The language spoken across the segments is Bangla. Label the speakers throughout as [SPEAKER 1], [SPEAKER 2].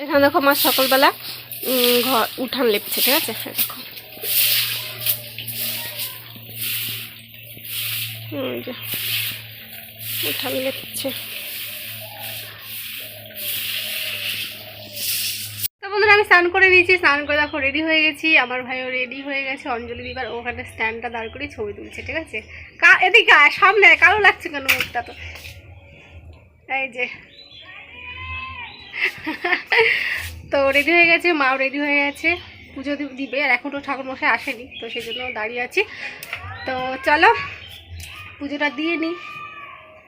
[SPEAKER 1] এখানে দেখো মা সকালবেলা ঘর উঠান লেপছে, ঠিক আছে? দেখো উঠান লেপছে। তো বন্ধুরা আমি স্নান করে নিয়েছি, স্নান করে দেখো রেডি হয়ে গেছি। আমার ভাইও রেডি হয়ে গেছে, অঞ্জলি দিবার ওখানে স্ট্যান্ডটা দাঁড় করে ছবি তুলছে, ঠিক আছে? এদিকে সামনে কালো লাগছে কেন মুখটা? তো এই যে তো রেডি হয়ে গেছে, মাও রেডি হয়ে গেছে, পুজো দিবে। আর এখনও ঠাকুরমশাই আসেনি, তো সেই জন্য দাঁড়িয়ে আছি। তো চলো পুজোটা দিয়ে নিই,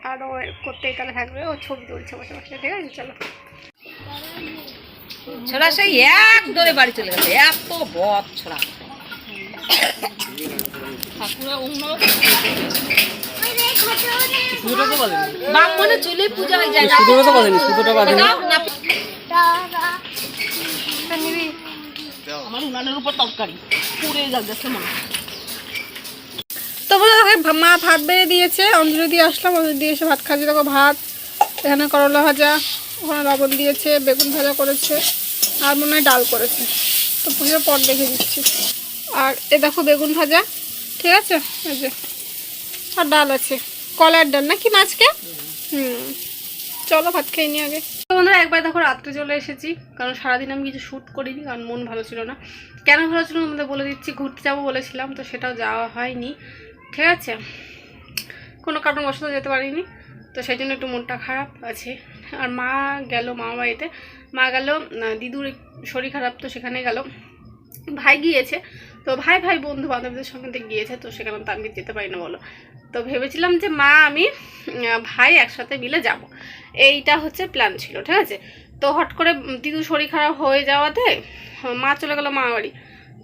[SPEAKER 1] আর ও করতেই তাহলে থাকবে, ও ছবি তুলছে বসে বসে, ঠিক আছে? চলো।
[SPEAKER 2] ছোড়া সেই এক দৌড়ে বাড়ি চলে গেছে, এত বদ ছোড়া। ব্রাহ্মণে চলে পূজা হয়ে যায়, আমার উনানের উপর তরকারি পুড়ে যাচ্ছে মনে।
[SPEAKER 1] তো মা ভাত বেড়ে দিয়েছে, অঞ্জলি দিয়ে আসলাম, অঞ্জলি দিয়ে এসে ভাত খাচ্ছি। দেখো ভাত, এখানে করলা ভাজা, ওখানে লবণ দিয়েছে, বেগুন ভাজা করেছে, আর মনে হয় ডাল করেছে। তো পুজোর পর দেখে দিচ্ছি। আর এ দেখো বেগুন ভাজা, ঠিক আছে? এই যে, আর ডাল আছে, কলার ডাল নাকি মাছকে। চলো ভাত খেয়ে নিই আগে। তো বন্ধুরা একবার দেখো রাত্রে চলে এসেছি, কারণ সারাদিন আমি কিছু শ্যুট করিনি, কারণ মন ভালো ছিল না। কেন ভালো ছিল না আমাদের বলে দিচ্ছি। ঘুরতে যাবো বলেছিলাম, তো সেটাও যাওয়া হয়নি, ঠিক আছে? কোনো কারণবশত যেতে পারিনি, তো সেই জন্য একটু মনটা খারাপ আছে। আর মা গেল মামা বাড়িতে, মা গেল দিদুর শরীর খারাপ, তো সেখানে গেল। ভাই গিয়েছে, তো ভাই বন্ধু বান্ধবদের সঙ্গে গিয়েছে, তো সেখানে তো আমি যেতে পারি না বলো। তো ভেবেছিলাম যে মা আমি ভাই একসাথে মিলে যাব, এইটা হচ্ছে প্ল্যান ছিল, ঠিক আছে? তো হট করে দিদু শরীর খারাপ হয়ে যাওয়াতে মা চলে গেল মামা বাড়ি,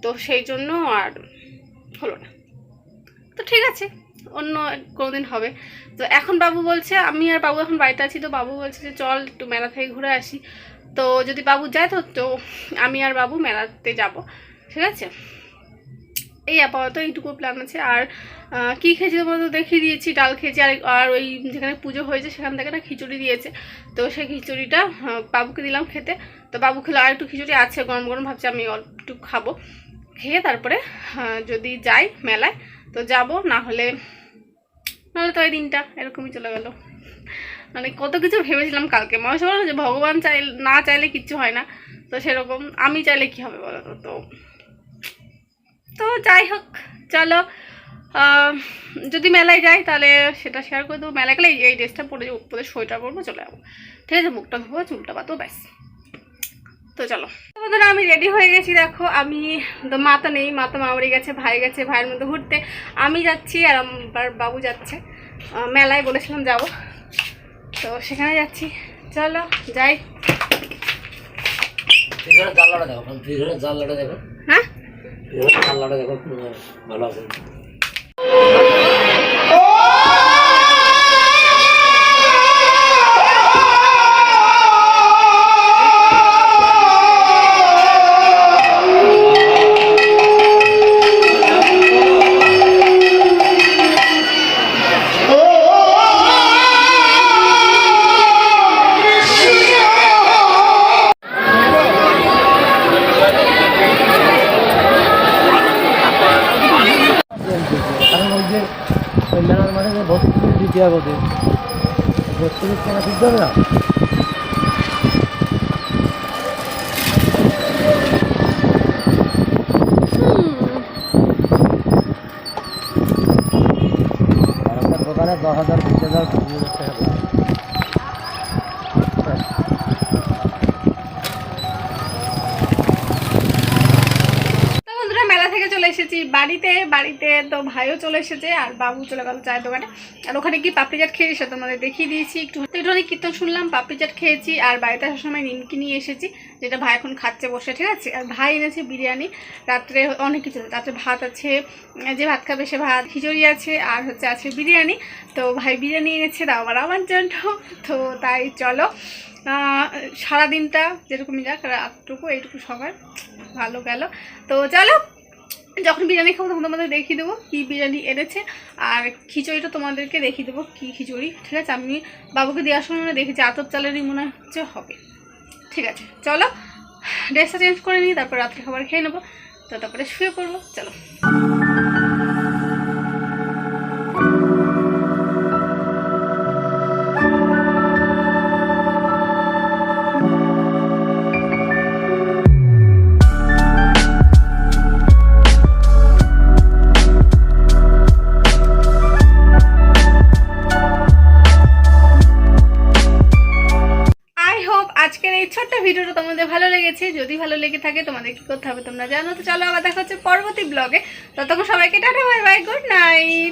[SPEAKER 1] তো সেই জন্য আর হলো না। তো ঠিক আছে, অন্য কোনোদিন হবে। তো এখন বাবু বলছে, আমি আর বাবু এখন বাড়িতে আছি, তো বাবু বলছে যে চল একটু মেলা থেকে ঘুরে আসি। তো যদি বাবু যায় তো আমি আর বাবু মেলাতে যাব, ঠিক আছে? এই আপাতত এইটুকু প্ল্যান আছে। আর কী খেয়েছি তোমাদের দেখিয়ে দিয়েছি, ডাল খেয়েছি। আর ওই যেখানে পুজো হয়েছে সেখান থেকে না খিচুড়ি দিয়েছে, তো সেই খিচুড়িটা বাবুকে দিলাম খেতে। তো বাবু খেলো, আর একটু খিচুড়ি আছে গরম গরম, ভাবছি আমি অল্প একটু খাবো। খেয়ে তারপরে যদি যাই মেলায় তো যাব, নাহলে তো এই দিনটা এরকমই চলে গেল। মানে কত কিছু ভেবেছিলাম কালকে, মানুষ বলো যে ভগবান না চাইলে কিচ্ছু হয় না, তো সেরকম আমি চাইলে কি হবে বলো তো? তো যাই হোক, চলো যদি মেলায় যাই তাহলে সেটা শেয়ার করে দেবো। মেলায় গেলে এই ড্রেসটা পরে উপরে সোয়েটার পরবো, চলে যাবো, ঠিক আছে? মুখটা ধোবো, চুলটা বাতো, ব্যাস। তো চলো বন্ধুরা আমি রেডি হয়ে গেছি। দেখো আমি তো, মা তো নেই, মা তো মা বাড়ি গেছে, ভাই গেছে ভাইয়ের মধ্যে ঘুরতে, আমি যাচ্ছি আর আমার বাবু যাচ্ছে মেলায়, বলেছিলাম যাব, তো সেখানে যাচ্ছি। চলো যাই। হ্যাঁ ভালো আছে।
[SPEAKER 3] মেলার মাঠে ভর্তি দিতে হবে, ভর্তি কেনা ঠিক হবে না। দোকানে 10,000 20,000 20,000 টাকা।
[SPEAKER 1] এসেছি বাড়িতে তো ভাইও চলে এসেছে, আর বাবু চলে গেল চায়ের দোকানে। আর ওখানে কি পাপড়ি চাট খেয়েছি সেটা তোমাদের দেখিয়ে দিয়েছি। একটুখানি কীর্তন শুনলাম, পাপড়ি চাট খেয়েছি, আর বাড়িতে আসার সময় নিমকি নিয়ে এসেছি, যেটা ভাই এখন খাচ্ছে বসে, ঠিক আছে? আর ভাই এনেছে বিরিয়ানি, রাত্রে অনেক কিছু, রাত্রে ভাত আছে, যে ভাত খাবে সে ভাত, খিচুড়ি আছে, আর আছে বিরিয়ানি। তো ভাই বিরিয়ানি এনেছে আমার জন্য। তো তাই চলো সারাদিনটা যেরকমই যাক, রাতটুকু এইটুকু সবার ভালো গেল। তো চলো যখন বিরিয়ানি খাবো তখন তোমাদের দেখিয়ে দেবো কী বিরিয়ানি এনেছে, আর খিচুড়িটা তোমাদেরকে দেখিয়ে দেবো কী খিচুড়ি, ঠিক আছে? আমি বাবুকে দেওয়ার সময় দেখেছি আতপ চালেরই মনে হচ্ছে হবে। ঠিক আছে চলো ড্রেসটা চেঞ্জ করে নিই, তারপর রাত্রে খাবার খেয়ে নেবো, তো তারপরে শুয়ে পড়বো। চলো। আই হোপ আজকের এই ছোট্ট ভিডিওটা তোমাদের ভালো লেগেছে। যদি ভালো লেগে থাকে তোমাদের কি করতে হবে তোমরা জানো। তো চলো আবার দেখা হচ্ছে পরবর্তী ব্লগে। ততক্ষণ সবাইকে tata, bye bye, good night.